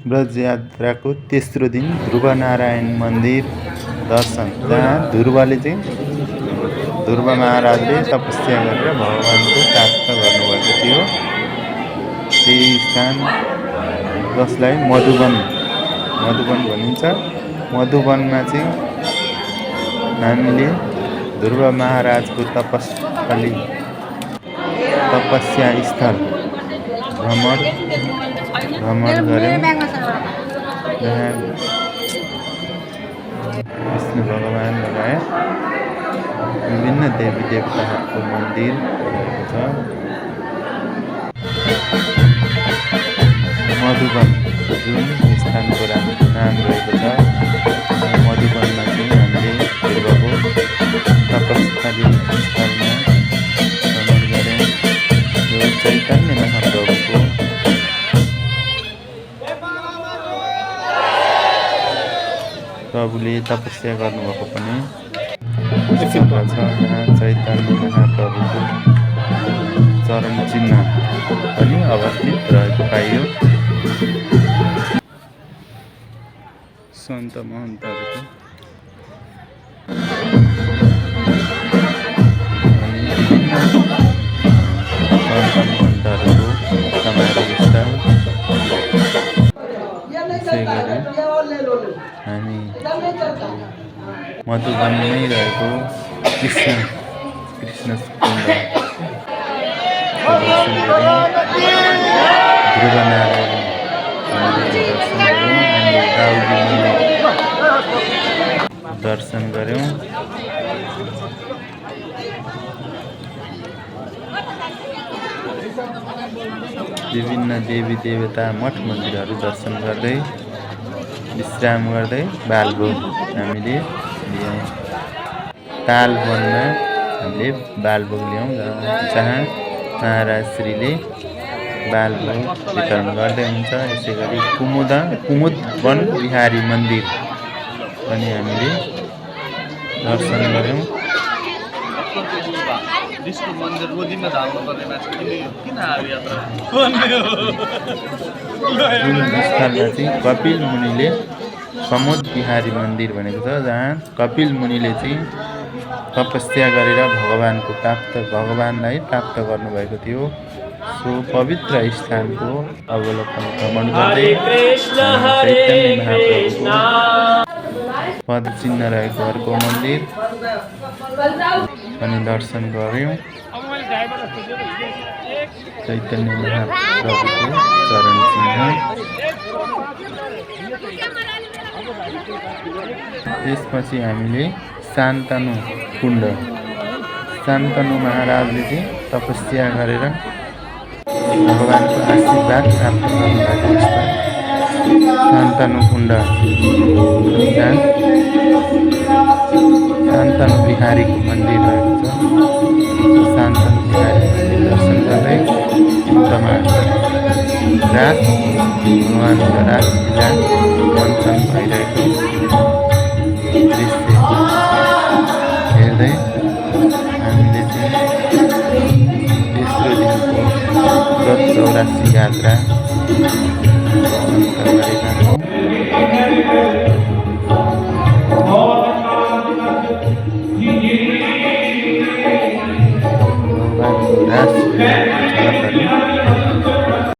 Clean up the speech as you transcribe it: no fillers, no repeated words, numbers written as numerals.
ब्रज यात्राको तेस्रो दिन ध्रुवनारायण मन्दिर दर्शन, जहाँ ध्रुव महाराजले तपस्या गरेर भगवानको प्राप्त गर्नुभएको थियो। त्यही स्थान जसलाई मधुवन भनिन्छ। मधुवनमा चाहिँ हामीले ध्रुव महाराजको तपस्या स्थल भ्रमण गऱ्यौँ, जहाँ विष्णु भगवान लगायत विभिन्न देवी देवताहरूको मन्दिर रहेको छ। मधुवन जुन स्थानको नाम रहेको छ, मधुवनमा चाहिँ हामीले ध्रुवको तपस्थली स्थलमा भ्रमण गऱ्यौँ। यो चैतन्य महाप्रभुको प्रभुले तपस्या गर्नुभएको पनि जग्गा छ, जहाँ चैतन्य महाप्रभुको चरण चिन्ह पनि अवस्थित रहेको पाइयो। सन्त महन्तहरूको समाधि स्थल। त्यसै गरी हामी मधुवनमै रहेको कृष्ण कुण्ड ध्रुवनारायण दर्शन गऱ्यौँ। विभिन्न देवी देवता मठ मन्दिरहरू दर्शन गर्दै विश्राम गर्दै बालभोग हामीले लियौँ। तालवनमा हामीले बालभोग ल्याउँ, जहाँ महाराज श्रीले बालभोग वितरण गर्दै हुन्छ। यसै गरी कुमुद वन बिहारी मन्दिर पनि हामीले दर्शन गऱ्यौँ। जुन स्थलमा चाहिँ कपिल मुनिले कुमुद बिहारी मन्दिर भनेको छ, जहाँ कपिल मुनिले चाहिँ तपस्या गरेर भगवानलाई प्राप्त गर्नुभएको थियो। सो पवित्र स्थानको अवलोकन भ्रमण गर्दै चैतन्य महाप्रभुको पदचिन्ह रहेको अर्को मन्दिर पनि दर्शन गऱ्यौँ। चैतन्य महाप्रभुको चरण चिन्ह। त्यसपछि हामीले शान्तनु महाराजले चाहिँ तपस्या गरेर भगवानको आशीर्वाद प्राप्त गर्नुभएको स्थान शान्तनु कुण्ड, जहाँ शान्तनु बिहारीको मन्दिर रहेको छ। शान्तनु बिहारी मन्दिर दर्शन गर्दै अन्तमा भगवानको रासलीला मञ्चन भइरहेको दृश्य हेर्दै हामीले चाहिँ तेस्रो दिनको व्रत 84 यात्रा